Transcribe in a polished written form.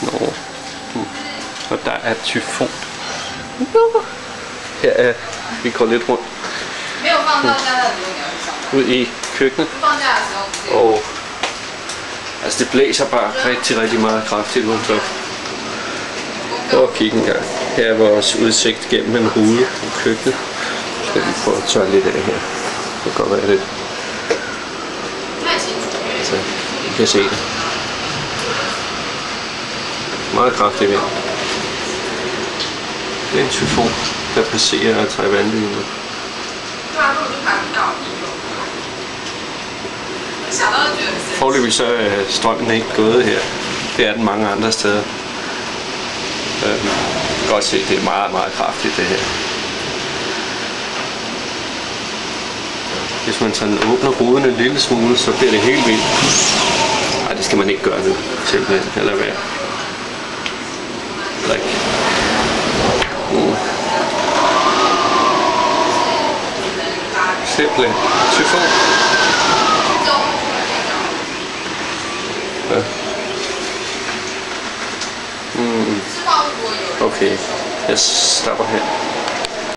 Nå. Og der er tyfon. Her er, vi går lidt rundt ud i køkkenet. Og altså det blæser bare rigtig meget kraftigt udenfor. Prøv at kigge en gang. Her er vores udsigt gennem en rude i køkkenet. Skal vi prøve at tørre lidt af her. Det kan godt være lidt. Så I kan se det. Meget kraftig vind. Det er en tyfon, der passerer Taiwan lige nu. Foreløbig så er strømmen ikke gået her. Det er den mange andre steder. Jeg kan godt se, at det er meget kraftigt det her. Hvis man sådan åbner ruden en lille smule, så bliver det helt vildt. Nej, det skal man ikke gøre nu. Simpelthen. Eller hvad? Like. Simpelthen. Tyfon. Ja. Okay, jeg stopper her.